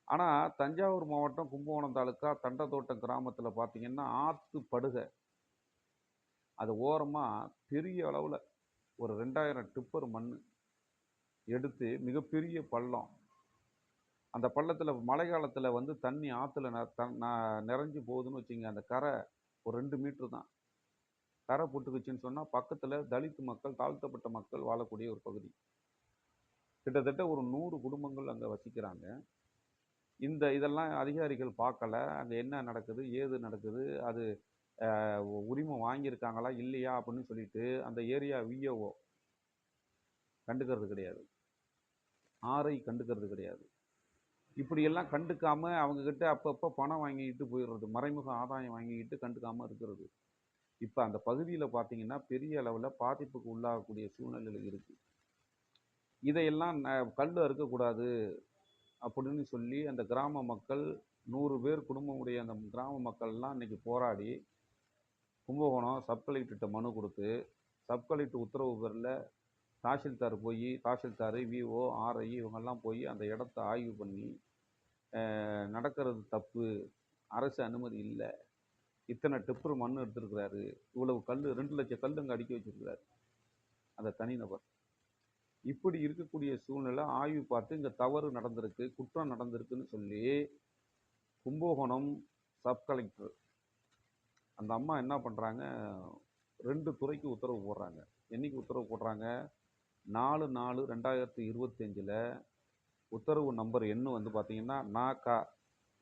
ஆனால் தஞ்சாவூர் மாவட்டம் கும்பகோணம் தாலுக்கா தண்டத்தோட்டம் கிராமத்தில் பார்த்தீங்கன்னா ஆற்று படுகை அது ஓரமாக பெரிய அளவில் ஒரு 2000 டிப்பர் மண் எடுத்து மிகப்பெரிய பள்ளம். அந்த பள்ளத்தில் மழை காலத்தில் வந்து தண்ணி ஆற்றுல நிறைஞ்சு போகுதுன்னு வச்சுங்க. அந்த கரை ஒரு 2 மீட்ரு தான். கரை போட்டுக்குச்சுன்னு சொன்னால் பக்கத்தில் தலித் மக்கள், தாழ்த்தப்பட்ட மக்கள் வாழக்கூடிய ஒரு பகுதி. கிட்டத்தட்ட ஒரு 100 குடும்பங்கள் அங்கே வசிக்கிறாங்க. இதெல்லாம் அதிகாரிகள் பார்க்கல. அங்கே என்ன நடக்குது, ஏது நடக்குது, அது உரிமம் வாங்கியிருக்காங்களா இல்லையா அப்படின்னு சொல்லிட்டு அந்த ஏரியா விஓஓ கண்டுக்கிறது கிடையாது. ஆர்ஐ கண்டுக்கிறது கிடையாது. இப்படியெல்லாம் கண்டுக்காம அவங்கக்கிட்ட அப்பப்போ பணம் வாங்கிக்கிட்டு போயிடுறது, மறைமுக ஆதாயம் வாங்கிக்கிட்டு கண்டுக்காமல் இருக்கிறது. இப்போ அந்த பகுதியில் பார்த்தீங்கன்னா பெரிய அளவில் பாதிப்புக்கு உள்ளாகக்கூடிய சூழ்நிலையில் இருக்குது. இதையெல்லாம் கல் அறுக்கக்கூடாது அப்படின்னு சொல்லி அந்த கிராம மக்கள் 100 பேர் குடும்பமுடைய அந்த கிராம மக்கள்லாம் இன்னைக்கு போராடி கும்பகோணம் சப் கலெக்டர்கிட்ட மனு கொடுத்து, சப் கலெக்டர் உத்தரவு பேரில் தாசில்தார் போய், தாசில்தார், விஓ, ஆர்ஐ இவங்கெல்லாம் போய் அந்த இடத்த ஆய்வு பண்ணி நடக்கிறது தப்பு, அரசு அனுமதி இல்லை, இத்தனை டிப்பர் மண் எடுத்துருக்கிறாரு, இவ்வளவு கல் 2 லட்சம் கல் அங்கே அடுக்கி வச்சிருக்கிறாரு அந்த தனிநபர். இப்படி இருக்கக்கூடிய சூழ்நிலை ஆய்வு பார்த்து இங்கே தவறு நடந்திருக்கு, குற்றம் நடந்திருக்குன்னு சொல்லி கும்பகோணம் சப் கலெக்டர் அந்த அம்மா என்ன பண்ணுறாங்க, 2 துறைக்கு உத்தரவு போடுறாங்க. என்னைக்கு உத்தரவு போடுறாங்க? 4/4/2025 உத்தரவு நம்பர் எண்ணு வந்து பார்த்தீங்கன்னா நாகா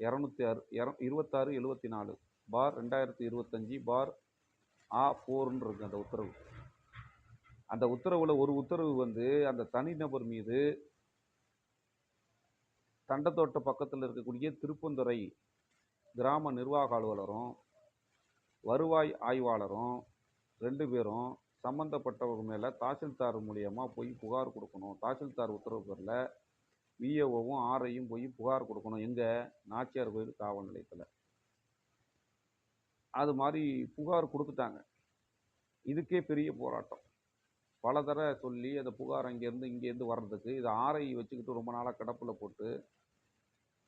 2664/2025/A4ன்னு இருக்கு அந்த உத்தரவு. அந்த உத்தரவில் ஒரு உத்தரவு வந்து அந்த தனிநபர் மீது தண்டத்தோட்ட பக்கத்தில் இருக்கக்கூடிய திருப்பந்துறை கிராம நிர்வாக அலுவலரும் வருவாய் ஆய்வாளரும் 2 பேரும் சம்மந்தப்பட்டவங்க மேலே தாசில்தார் மூலியமாக போய் புகார் கொடுக்கணும். தாசில்தார் உத்தரவு பேரில் விஏஓவும் ஆர்ஐயும் போய் புகார் கொடுக்கணும். எங்கே? நாச்சியார் கோயில் காவல் நிலையத்தில். அது மாதிரி புகார் கொடுத்துட்டாங்க. இதுக்கே பெரிய போராட்டம். பல தடவை சொல்லி அந்த புகார் இங்கேருந்து வர்றதுக்கு இதை ஆர்ஐ வச்சுக்கிட்டு ரொம்ப நாளாக கிடப்பில் போட்டு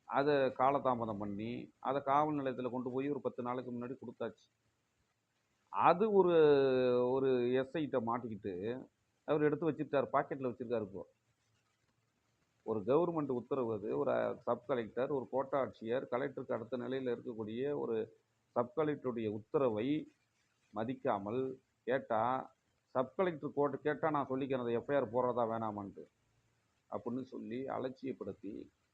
அதை காலதாமதம் பண்ணி அதை காவல் நிலையத்தில் கொண்டு போய் ஒரு 10 நாளுக்கு முன்னாடி கொடுத்தாச்சு. அது ஒரு ஒரு எஸ்ஐட்ட மாட்டிக்கிட்டு அவர் எடுத்து வச்சுருக்காரு, பாக்கெட்டில் வச்சுருக்காரு. இப்போ ஒரு கவர்மெண்ட் உத்தரவு, அது ஒரு சப் கலெக்டர், ஒரு கோட்டாட்சியர், கலெக்டருக்கு அடுத்த நிலையில் இருக்கக்கூடிய ஒரு சப் கலெக்டருடைய உத்தரவை மதிக்காமல் கேட்டால், சப் கலெக்டர் கேட்டால் நான் சொல்லிக்கிறேன், எஃப்ஐஆர் போடுறதா வேணாமான்ட்டு அப்படின்னு சொல்லி அலட்சியப்படுத்தி